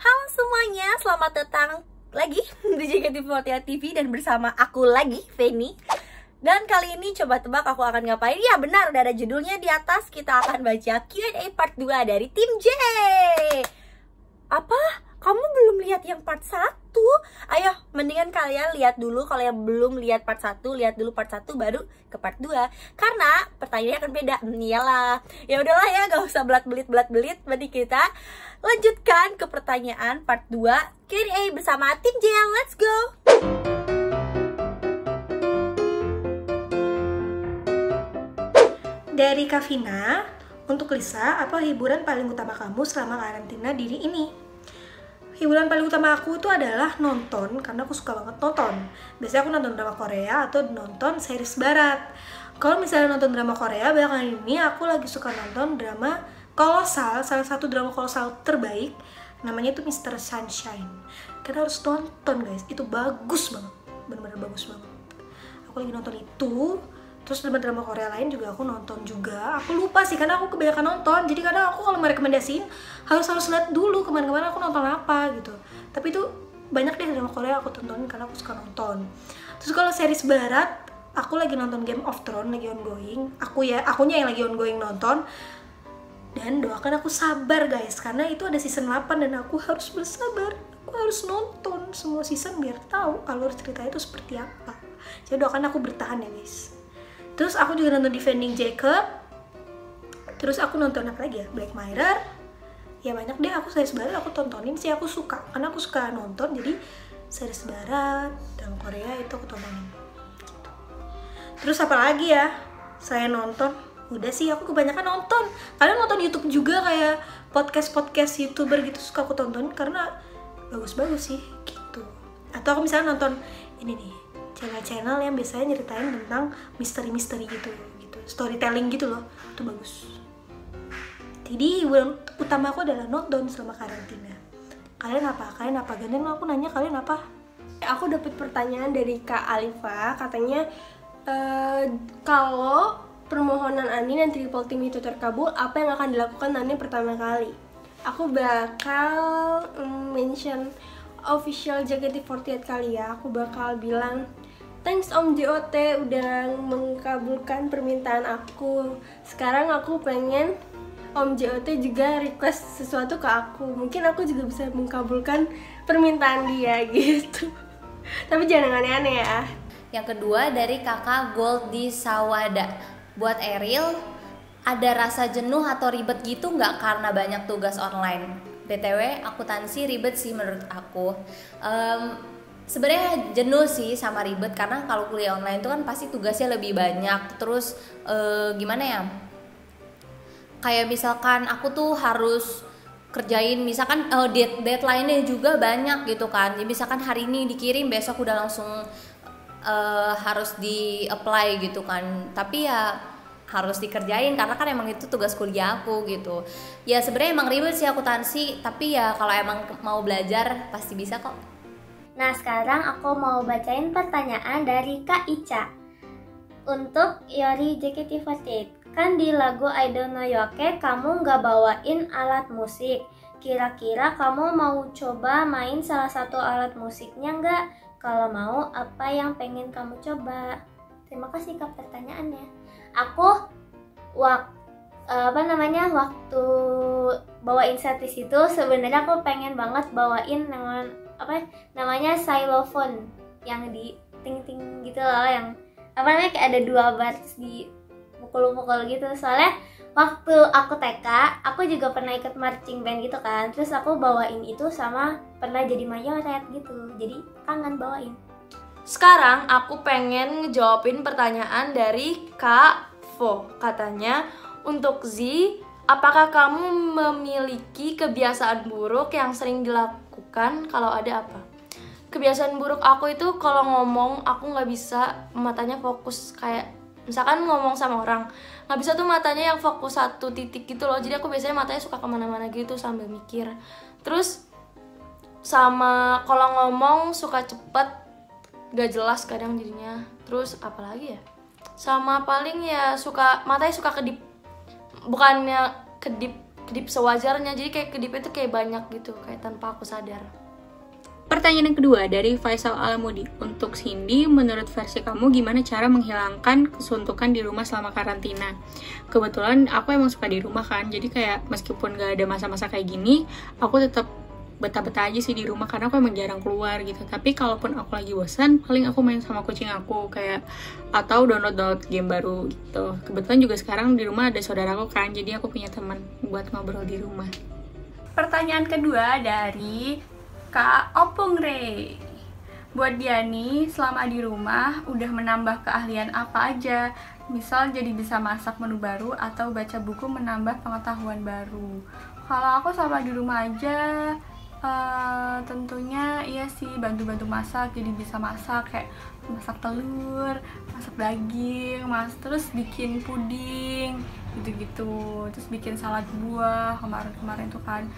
Halo semuanya, selamat datang lagi di JKT48 TV dan bersama aku lagi, Feni. Dan kali ini coba tebak aku akan ngapain? Ya benar, udah ada judulnya di atas. Kita akan baca Q&A part 2 dari tim J. Apa? Kamu belum lihat yang part 1? Ayo, mendingan kalian lihat dulu. Kalau yang belum lihat part 1, lihat dulu part 1 baru ke part 2. Karena pertanyaannya akan beda. Iyalah. Ya udahlah ya, gak usah belat-belit. Berarti kita lanjutkan ke pertanyaan part 2 Q&A bersama tim J. Let's go. Dari Kavina, untuk Lisa, apa hiburan paling utama kamu selama karantina diri ini? Hiburan paling utama aku itu adalah nonton, karena aku suka banget nonton. Biasanya aku nonton drama Korea atau nonton series barat. Kalau misalnya nonton drama Korea, belakangan ini aku lagi suka nonton drama kolosal, salah satu drama kolosal terbaik, namanya itu Mr. Sunshine. Kita harus nonton guys, itu bagus banget, benar-benar bagus banget. Aku lagi nonton itu. Terus drama Korea lain juga aku nonton juga. Aku lupa sih karena aku kebanyakan nonton. Jadi kadang aku kalau merekomendasiin harus lihat dulu kemana-kemana aku nonton apa gitu. Tapi itu banyak deh drama Korea aku tontonin karena aku suka nonton. Terus kalau series barat, aku lagi nonton Game of Thrones lagi ongoing. Akunya yang lagi ongoing nonton. Dan doakan aku sabar guys, karena itu ada season 8 dan aku harus bersabar. Aku harus nonton semua season biar tahu alur ceritanya itu seperti apa. Jadi doakan aku bertahan ya guys. Terus aku juga nonton Defending Jacob. Terus aku nonton apa lagi ya? Black Mirror. Ya banyak deh, aku series barat aku tontonin sih, aku suka. Karena aku suka nonton, jadi series barat dan Korea itu aku tontonin gitu. Terus apa lagi ya? Saya nonton, udah sih aku kebanyakan nonton. Kadang nonton YouTube juga, kayak podcast YouTuber gitu suka aku tontonin karena bagus-bagus sih gitu. Atau aku misalnya nonton ini nih, channel yang biasanya nyeritain tentang misteri-misteri gitu, storytelling gitu loh, itu bagus. Jadi hiburan utama aku adalah nonton selama karantina. Kalian apa? Gantian aku nanya, kalian apa? Aku dapat pertanyaan dari Kak Alifa, katanya kalau permohonan Ani dan Triple Team itu terkabul, apa yang akan dilakukan Ani pertama kali? Aku bakal mention official JKT48 kali ya. Aku bakal bilang thanks Om JOT udah mengkabulkan permintaan aku. Sekarang aku pengen Om JOT juga request sesuatu ke aku. Mungkin aku juga bisa mengkabulkan permintaan dia gitu. Tapi jangan aneh-aneh ya. Yang kedua dari kakak Goldie Sawada. Buat Eril, ada rasa jenuh atau ribet gitu nggak karena banyak tugas online? BTW, akuntansi ribet sih menurut aku. Sebenarnya jenuh sih sama ribet, karena kalau kuliah online itu kan pasti tugasnya lebih banyak. Terus gimana ya, kayak misalkan aku tuh harus kerjain misalkan deadline-nya juga banyak gitu kan. Jadi misalkan hari ini dikirim, besok udah langsung harus di apply gitu kan. Tapi ya harus dikerjain karena kan emang itu tugas kuliah aku gitu. Ya sebenarnya emang ribet sih akuntansi, tapi ya kalau emang mau belajar pasti bisa kok. Nah sekarang aku mau bacain pertanyaan dari Kak Ica. Untuk Yori JKT48, kan di lagu I Don't Know Yoke kamu nggak bawain alat musik. Kira-kira kamu mau coba main salah satu alat musiknya nggak? Kalau mau, apa yang pengen kamu coba? Terima kasih Kak pertanyaannya. Aku waktu bawain setlist itu sebenarnya aku pengen banget bawain namanya xylophone yang di ting-ting gitu loh, yang kayak ada 2 bar di pukul-pukul gitu. Soalnya waktu aku TK aku juga pernah ikut marching band gitu kan, terus aku bawain itu sama pernah jadi mayoret gitu, jadi kangen bawain. Sekarang aku pengen ngejawabin pertanyaan dari Kak Vo. Katanya, untuk Z, apakah kamu memiliki kebiasaan buruk yang sering dilakukan? Kalau ada apa? Kebiasaan buruk aku itu kalau ngomong aku nggak bisa matanya fokus, kayak misalkan ngomong sama orang nggak bisa tuh matanya yang fokus satu titik gitu loh. Jadi aku biasanya matanya suka kemana-mana gitu sambil mikir. Terus sama kalau ngomong suka cepet, gak jelas kadang jadinya. Terus apalagi ya, sama paling ya suka matanya suka kedip, bukannya kedip kedip sewajarnya, jadi kayak kedipnya tuh kayak banyak gitu, kayak tanpa aku sadar. Pertanyaan yang kedua dari Faisal Alamudi. Untuk Cindy, menurut versi kamu gimana cara menghilangkan kesuntukan di rumah selama karantina? Kebetulan aku emang suka di rumah kan, jadi kayak meskipun gak ada masa-masa kayak gini, aku tetap betah-betah aja sih di rumah karena aku emang jarang keluar gitu. Tapi kalaupun aku lagi bosan, paling aku main sama kucing aku kayak, atau download game baru gitu. Kebetulan juga sekarang di rumah ada saudaraku kan, jadi aku punya teman buat ngobrol di rumah. Pertanyaan kedua dari Kak Opung Re. Buat Diani, selama di rumah udah menambah keahlian apa aja? Misal jadi bisa masak menu baru atau baca buku menambah pengetahuan baru. Kalau aku selama di rumah aja, tentunya iya sih bantu-bantu masak, jadi bisa masak kayak masak telur, masak daging, terus bikin puding gitu-gitu, terus bikin salad buah kemarin tuh kan.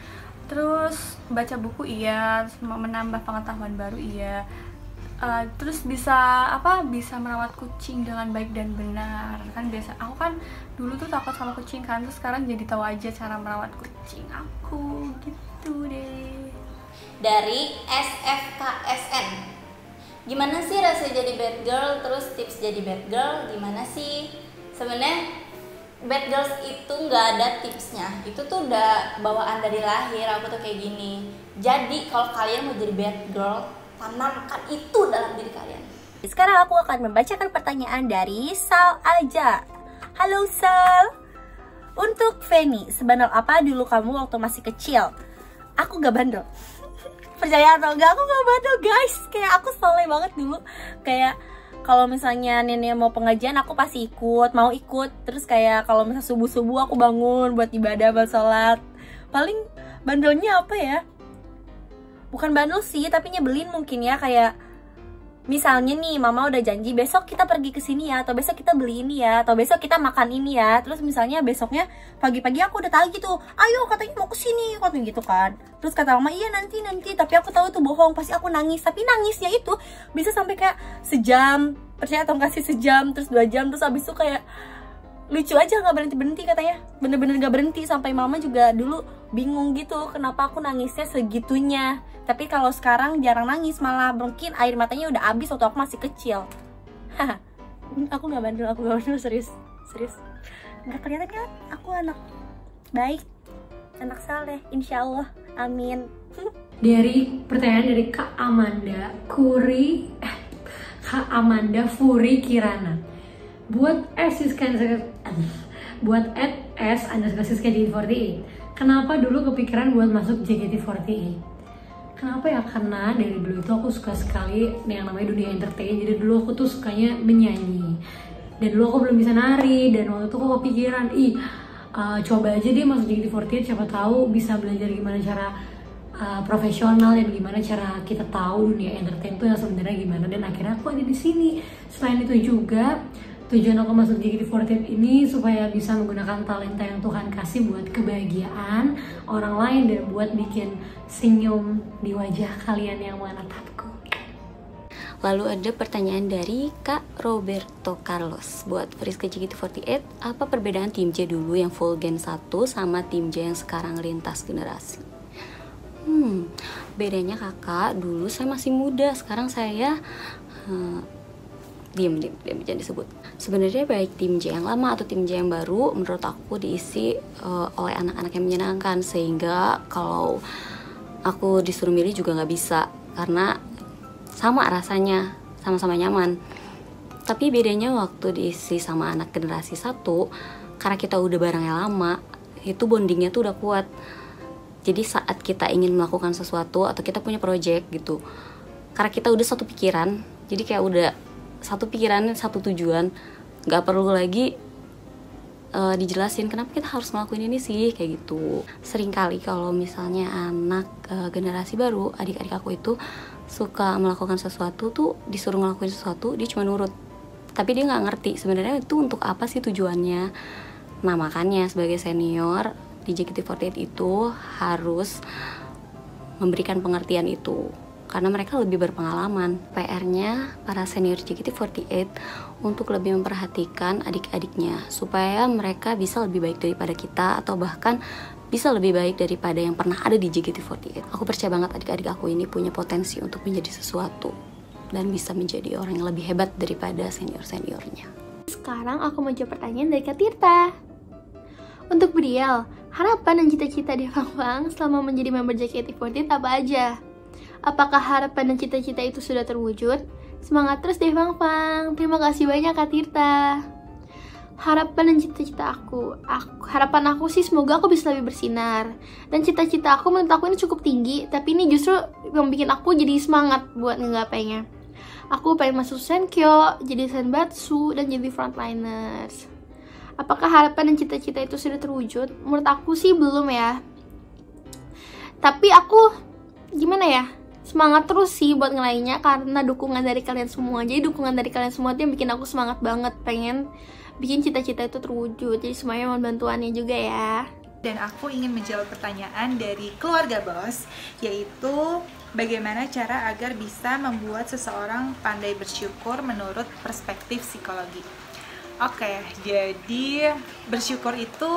Terus baca buku iya, menambah pengetahuan baru iya. Terus bisa merawat kucing dengan baik dan benar kan. Biasa aku kan dulu tuh takut sama kucing kan, terus sekarang jadi tahu aja cara merawat kucing aku gitu deh. Dari SFKSN, gimana sih rasa jadi bad girl, terus tips jadi bad girl gimana sih? Sebenarnya bad girls itu nggak ada tipsnya, itu tuh udah bawaan dari lahir. Aku tuh kayak gini. Jadi kalau kalian mau jadi bad girl, tanamkan itu dalam diri kalian. Sekarang aku akan membacakan pertanyaan dari Sal Aja. Halo Sal. Untuk Feni, sebandel apa dulu kamu waktu masih kecil? Aku gak bandel. Percaya atau enggak, aku gak bandel guys. Kayak aku soleh banget dulu. Kayak kalau misalnya nenek mau pengajian aku pasti mau ikut. Terus kayak kalau misalnya subuh-subuh aku bangun buat ibadah, buat sholat. Paling bandelnya apa ya? Bukan bandel sih, tapi nyebelin mungkin ya. Kayak misalnya nih mama udah janji besok kita pergi ke sini ya, atau besok kita beli ini ya, atau besok kita makan ini ya. Terus misalnya besoknya pagi-pagi aku udah tahu gitu, ayo katanya mau ke sini katanya gitu kan. Terus kata mama iya nanti, tapi aku tahu itu bohong, pasti aku nangis. Tapi nangisnya itu bisa sampai kayak sejam, percaya atau nggak sih, sejam, terus 2 jam, terus abis itu kayak lucu aja, nggak berhenti katanya, bener-bener nggak berhenti. Sampai mama juga dulu bingung gitu kenapa aku nangisnya segitunya. Tapi kalau sekarang jarang nangis, malah mungkin air matanya udah habis waktu aku masih kecil. Aku nggak bandel, serius. Nggak kelihatan kan? Aku anak baik, anak saleh, insya Allah, amin. Dari pertanyaan dari Kak Amanda Furi Kirana. Buat @s_siska48. Kenapa dulu kepikiran buat masuk JKT48? Kenapa ya? Karena dari dulu itu aku suka sekali yang namanya dunia entertain. Jadi dulu aku tuh sukanya menyanyi. Dan dulu aku belum bisa nari. Dan waktu itu aku kepikiran, coba aja deh masuk JKT48. Siapa tahu bisa belajar gimana cara profesional dan gimana cara kita tahu dunia entertain tuh yang sebenarnya gimana. Dan akhirnya aku ada di sini. Selain itu juga tujuan aku masuk JKT48 ini supaya bisa menggunakan talenta yang Tuhan kasih buat kebahagiaan orang lain dan buat bikin senyum di wajah kalian yang menatapku. Lalu ada pertanyaan dari Kak Roberto Carlos. Buat Friska JKT48, apa perbedaan tim J dulu yang full gen 1 sama tim J yang sekarang lintas generasi? Bedanya kakak, dulu saya masih muda, sekarang saya diam jangan disebut. Sebenarnya baik tim J yang lama atau tim J yang baru, menurut aku diisi oleh anak-anak yang menyenangkan, sehingga kalau aku disuruh milih juga nggak bisa karena sama rasanya, sama-sama nyaman. Tapi bedanya waktu diisi sama anak generasi 1, karena kita udah barengnya lama, itu bondingnya tuh udah kuat. Jadi saat kita ingin melakukan sesuatu atau kita punya project gitu, karena kita udah satu pikiran, jadi kayak udah satu pikiran, satu tujuan, nggak perlu lagi dijelasin kenapa kita harus ngelakuin ini sih, kayak gitu. Seringkali kalau misalnya anak generasi baru, adik-adik aku itu suka melakukan sesuatu tuh, disuruh ngelakuin sesuatu dia cuma nurut, tapi dia nggak ngerti sebenarnya itu untuk apa sih tujuannya. Nah makanya sebagai senior di JKT48 itu harus memberikan pengertian itu, karena mereka lebih berpengalaman. PR-nya para senior JKT48 untuk lebih memperhatikan adik-adiknya supaya mereka bisa lebih baik daripada kita, atau bahkan bisa lebih baik daripada yang pernah ada di JKT48. Aku percaya banget adik-adik aku ini punya potensi untuk menjadi sesuatu dan bisa menjadi orang yang lebih hebat daripada senior-seniornya. Sekarang aku mau jawab pertanyaan dari Kak Tirta. Untuk Briel, harapan dan cita-cita di Fang selama menjadi member JKT48 apa aja? Apakah harapan dan cita-cita itu sudah terwujud? Semangat terus deh Fang. Terima kasih banyak Kak Tirta. Harapan dan cita-cita harapan aku sih semoga aku bisa lebih bersinar. Dan cita-cita aku menurut aku ini cukup tinggi, tapi ini justru yang bikin aku jadi semangat buat ngegapainya. Aku pengen masuk Senkyo, jadi Senbatsu, dan jadi frontliners. Apakah harapan dan cita-cita itu sudah terwujud? Menurut aku sih belum ya. Tapi aku gimana ya? Semangat terus sih buat ngelainnya karena dukungan dari kalian semua. Jadi dukungan dari kalian semua itu yang bikin aku semangat banget pengen bikin cita-cita itu terwujud. Jadi semuanya mohon bantuannya juga ya. Dan aku ingin menjawab pertanyaan dari keluarga bos, yaitu bagaimana cara agar bisa membuat seseorang pandai bersyukur menurut perspektif psikologi. Oke, jadi bersyukur itu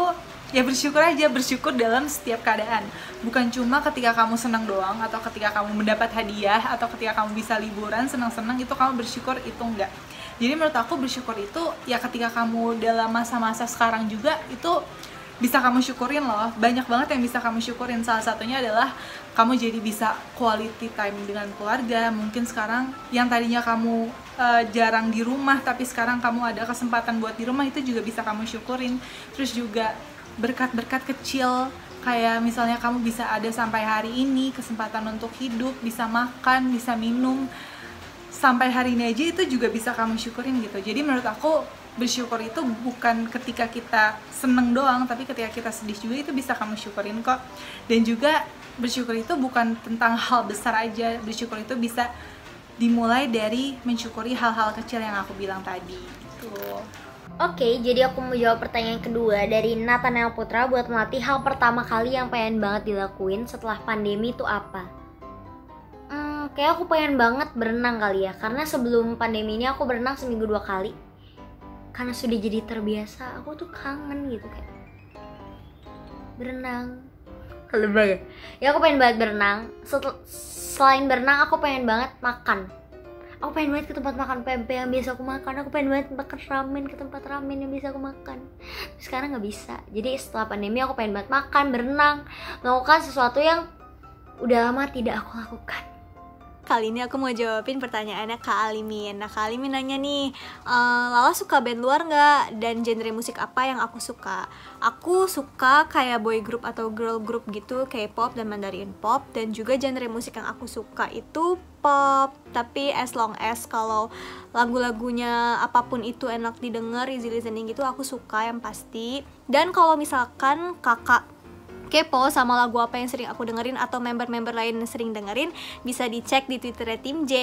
ya bersyukur aja, bersyukur dalam setiap keadaan. Bukan cuma ketika kamu senang doang, atau ketika kamu mendapat hadiah, atau ketika kamu bisa liburan senang-senang itu kamu bersyukur, itu enggak. Jadi menurut aku bersyukur itu ya ketika kamu dalam masa-masa sekarang juga itu bisa kamu syukurin loh. Banyak banget yang bisa kamu syukurin. Salah satunya adalah kamu jadi bisa quality time dengan keluarga. Mungkin sekarang yang tadinya kamu jarang di rumah, tapi sekarang kamu ada kesempatan buat di rumah, itu juga bisa kamu syukurin. Terus juga berkat-berkat kecil, kayak misalnya kamu bisa ada sampai hari ini, kesempatan untuk hidup, bisa makan, bisa minum, sampai hari ini aja itu juga bisa kamu syukurin gitu. Jadi menurut aku bersyukur itu bukan ketika kita seneng doang, tapi ketika kita sedih juga itu bisa kamu syukurin kok. Dan juga bersyukur itu bukan tentang hal besar aja, bersyukur itu bisa dimulai dari mensyukuri hal-hal kecil yang aku bilang tadi gitu. Oke, jadi aku mau jawab pertanyaan kedua dari Nathaniel Putra buat melatih hal pertama kali yang pengen banget dilakuin setelah pandemi itu apa? Kayak aku pengen banget berenang kali ya, karena sebelum pandemi ini aku berenang seminggu 2 kali. Karena sudah jadi terbiasa, aku tuh kangen gitu kayak berenang. Lebay. Ya aku pengen banget berenang. Selain berenang, aku pengen banget makan. Aku pengen banget ke tempat makan pempek yang biasa aku makan. Aku pengen banget makan ramen ke tempat ramen yang biasa aku makan. Tapi sekarang nggak bisa. Jadi setelah pandemi aku pengen banget makan, berenang, melakukan sesuatu yang udah lama tidak aku lakukan. Kali ini aku mau jawabin pertanyaannya Kak Alimin. Nah, Kak Alimin nanya nih, Lala suka band luar nggak? Dan genre musik apa yang aku suka? Aku suka kayak boy group atau girl group gitu, K-pop dan Mandarin pop. Dan juga genre musik yang aku suka itu pop. Tapi as long as kalau lagu-lagunya apapun itu enak didengar, easy listening gitu, aku suka yang pasti. Dan kalau misalkan kakak kepo sama lagu apa yang sering aku dengerin atau member-member lain yang sering dengerin, bisa dicek di Twitternya Tim J.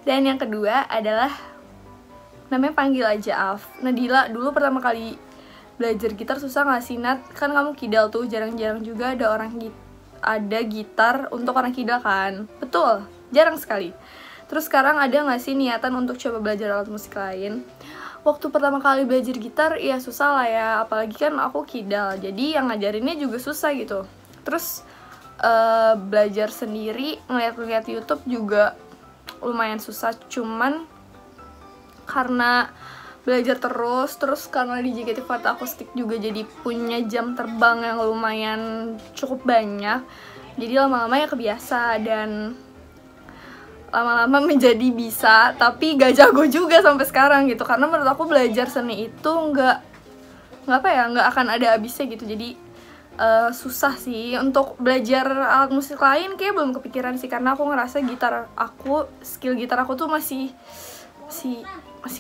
Dan yang kedua adalah namanya panggil aja Af. Nadila, dulu pertama kali belajar gitar susah gak sih Nat? Kan kamu kidal tuh, jarang-jarang juga ada ada gitar untuk orang kidal kan? Betul, jarang sekali. Terus sekarang ada gak sih niatan untuk coba belajar alat musik lain? Waktu pertama kali belajar gitar ya susah lah ya, apalagi kan aku kidal, jadi yang ngajarinnya juga susah gitu. Terus belajar sendiri, ngeliat-ngeliat YouTube juga lumayan susah. Cuman karena belajar terus karena di JKT48 Akustik juga jadi punya jam terbang yang lumayan cukup banyak, jadi lama-lama ya kebiasa dan lama-lama menjadi bisa, tapi gak jago juga sampai sekarang gitu. Karena menurut aku belajar seni itu nggak akan ada habisnya gitu. Jadi susah sih untuk belajar alat musik lain, kayak belum kepikiran sih, karena aku ngerasa skill gitar aku tuh masih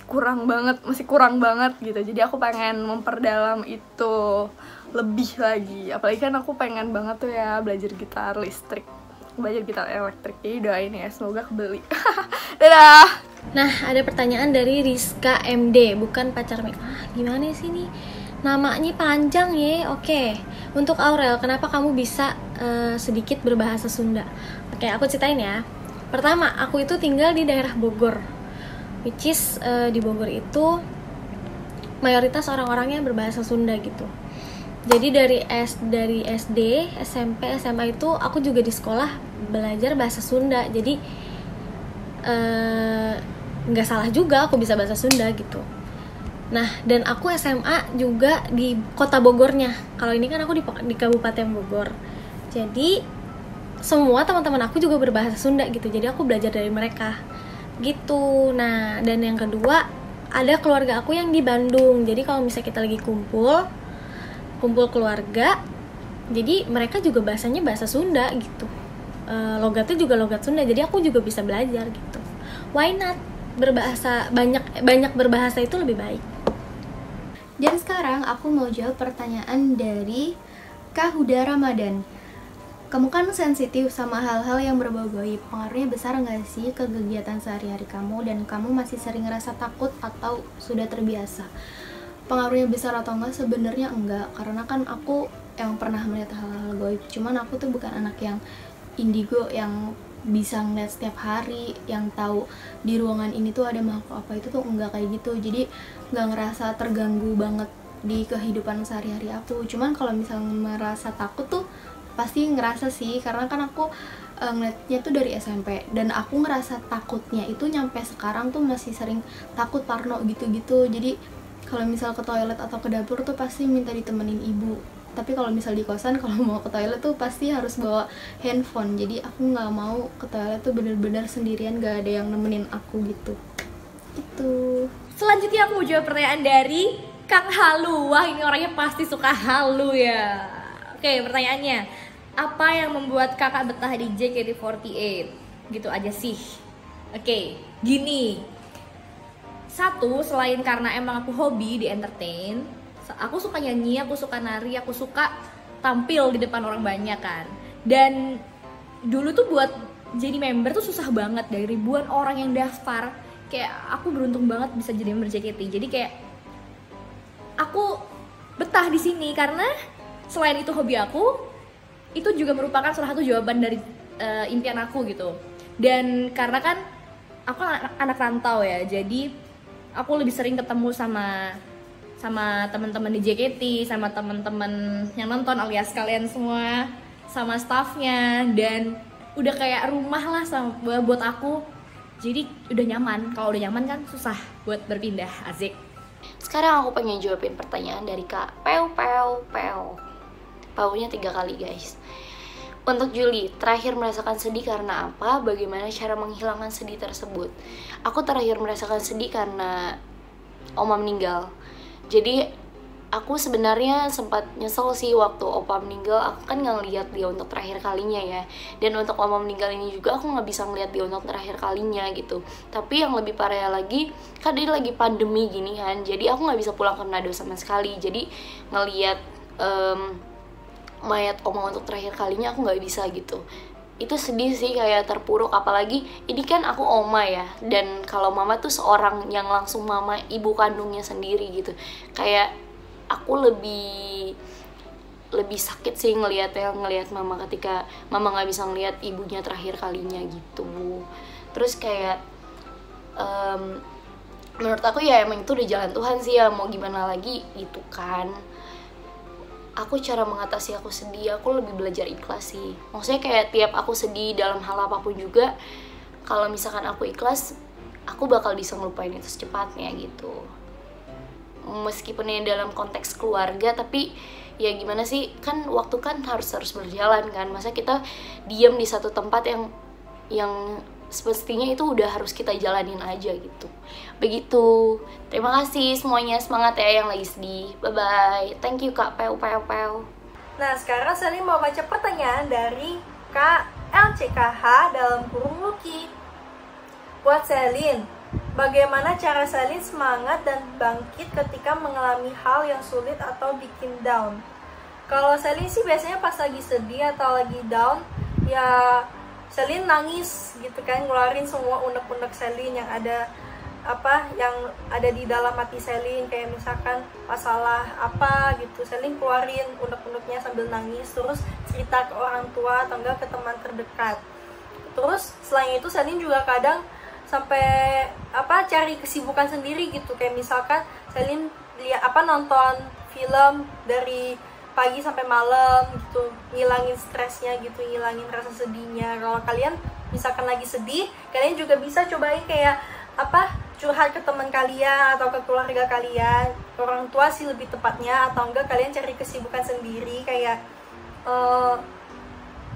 kurang banget gitu. Jadi aku pengen memperdalam itu lebih lagi, apalagi kan aku pengen banget tuh ya belajar gitar listrik, belajar gitar elektrik. Jadi doain ya, semoga kebeli. Dadah. Nah, ada pertanyaan dari Rizka MD, bukan pacar gimana sih nih? Namanya panjang ya. Oke. Untuk Aurel, kenapa kamu bisa sedikit berbahasa Sunda? Oke, aku ceritain ya. Pertama, aku itu tinggal di daerah Bogor, which is di Bogor itu mayoritas orang-orangnya berbahasa Sunda gitu. Jadi dari SD, SMP, SMA itu aku juga di sekolah belajar bahasa Sunda. Jadi nggak salah juga aku bisa bahasa Sunda gitu. Nah, dan aku SMA juga di kota Bogornya. Kalau ini kan aku di Kabupaten Bogor. Jadi semua teman-teman aku juga berbahasa Sunda gitu. Jadi aku belajar dari mereka gitu. Nah, dan yang kedua ada keluarga aku yang di Bandung. Jadi kalau misalnya kita lagi kumpul keluarga, jadi mereka juga bahasanya bahasa Sunda gitu. Logatnya juga logat Sunda. Jadi aku juga bisa belajar gitu. Why not? Berbahasa banyak berbahasa itu lebih baik. Dan sekarang aku mau jawab pertanyaan dari Kak Huda Ramadan. Kamu kan sensitif sama hal-hal yang berbau gaib. Pengaruhnya besar nggak sih ke kegiatan sehari-hari kamu, dan kamu masih sering ngerasa takut atau sudah terbiasa? Pengaruhnya besar atau enggak? Sebenarnya enggak, karena kan aku yang pernah melihat hal-hal gaib. Cuman aku tuh bukan anak yang indigo yang bisa ngeliat setiap hari, yang tahu di ruangan ini tuh ada makhluk apa, itu tuh enggak kayak gitu. Jadi nggak ngerasa terganggu banget di kehidupan sehari-hari aku. Cuman kalau misalnya merasa takut tuh pasti ngerasa sih, karena kan aku ngeliatnya tuh dari SMP, dan aku ngerasa takutnya itu nyampe sekarang tuh masih sering takut, parno gitu-gitu. Jadi kalau misal ke toilet atau ke dapur tuh pasti minta ditemenin ibu. Tapi kalau misal di kosan, kalau mau ke toilet tuh pasti harus bawa handphone. Jadi aku nggak mau ke toilet tuh bener-bener sendirian, gak ada yang nemenin aku gitu. Itu. Selanjutnya aku mau jawab pertanyaan dari Kang Halu. Wah, ini orangnya pasti suka halu ya. Oke, pertanyaannya, apa yang membuat kakak betah di JKT48? Gitu aja sih. Oke, gini. Satu, selain karena emang aku hobi di entertain, aku suka nyanyi, aku suka nari, aku suka tampil di depan orang banyak kan. Dan dulu tuh buat jadi member tuh susah banget, dari ribuan orang yang daftar. Kayak aku beruntung banget bisa jadi member JKT. Jadi kayak aku betah di sini karena selain itu hobi aku, itu juga merupakan salah satu jawaban dari impian aku gitu. Dan karena kan aku anak rantau ya, jadi aku lebih sering ketemu sama teman-teman di JKT, sama teman-teman yang nonton alias kalian semua, sama staffnya, dan udah kayak rumah lah buat aku. Jadi udah nyaman. Kalau udah nyaman kan susah buat berpindah. Asik. Sekarang aku pengen jawabin pertanyaan dari Kak Peu. Paunya 3 kali guys. Untuk Juli, terakhir merasakan sedih karena apa? Bagaimana cara menghilangkan sedih tersebut? Aku terakhir merasakan sedih karena Oma meninggal. Jadi aku sebenarnya sempat nyesel sih waktu Opa meninggal. Aku kan nggak ngeliat dia untuk terakhir kalinya ya. Dan untuk Oma meninggal ini juga aku nggak bisa ngeliat dia untuk terakhir kalinya gitu. Tapi yang lebih parah lagi, kan dia lagi pandemi gini kan. Jadi aku nggak bisa pulang ke Manado sama sekali. Jadi ngeliat mayat Oma untuk terakhir kalinya aku nggak bisa gitu. Itu sedih sih, kayak terpuruk. Apalagi ini kan aku Oma ya, dan kalau mama tuh seorang yang langsung mama, ibu kandungnya sendiri gitu. Kayak aku lebih sakit sih ngelihat mama ketika mama nggak bisa ngelihat ibunya terakhir kalinya gitu. Terus kayak menurut aku ya emang itu udah jalan Tuhan sih ya, mau gimana lagi gitu kan. Aku cara mengatasi aku sedih, aku lebih belajar ikhlas sih. Maksudnya kayak tiap aku sedih dalam hal apapun juga, kalau misalkan aku ikhlas, aku bakal bisa ngelupain itu secepatnya gitu. Meskipun ini dalam konteks keluarga, tapi ya gimana sih, kan waktu kan harus berjalan kan. Masa kita diam di satu tempat yang semestinya itu udah harus kita jalanin aja gitu. Begitu. Terima kasih semuanya, semangat ya yang lagi sedih. Bye bye. Thank you Kak Peu. Nah, sekarang Selin mau baca pertanyaan dari Kak LCKH dalam kurung Lucky. Buat Selin, bagaimana cara Selin semangat dan bangkit ketika mengalami hal yang sulit atau bikin down? Kalau Selin sih biasanya pas lagi sedih atau lagi down, ya Selin nangis gitu kan, ngeluarin semua unek-unek Selin yang ada di dalam hati Selin, kayak misalkan masalah apa gitu, Selin keluarin unek-uneknya sambil nangis, terus cerita ke orang tua atau enggak ke teman terdekat. Terus selain itu Selin juga kadang sampai cari kesibukan sendiri gitu, kayak misalkan Selin nonton film dari pagi sampai malam gitu, ngilangin stresnya gitu, ngilangin rasa sedihnya. Kalau kalian misalkan lagi sedih, kalian juga bisa cobain kayak apa, curhat ke teman kalian atau ke keluarga kalian, orang tua sih lebih tepatnya, atau enggak kalian cari kesibukan sendiri kayak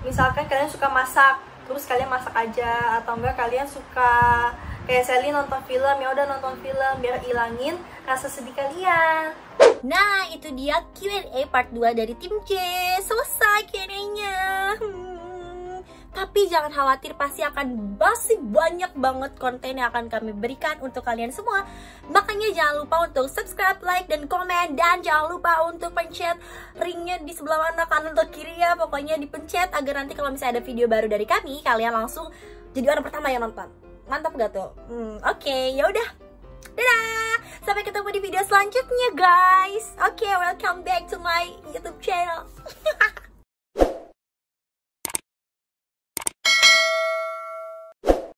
misalkan kalian suka masak, terus kalian masak aja, atau enggak kalian suka kayak Sally nonton film, ya udah nonton film biar ilangin rasa sedih kalian. Nah, itu dia Q&A part 2 dari tim J. Selesai Q&A-nya. Tapi jangan khawatir, pasti akan masih banyak banget konten yang akan kami berikan untuk kalian semua. Makanya jangan lupa untuk subscribe, like, dan komen. Dan jangan lupa untuk pencet ringnya di sebelah mana, kanan atau kiri ya. Pokoknya dipencet agar nanti kalau misalnya ada video baru dari kami, kalian langsung jadi orang pertama yang nonton. Mantap gak tuh? Oke, yaudah. Dadah! Sampai ketemu di video selanjutnya guys. Oke, welcome back to my YouTube channel.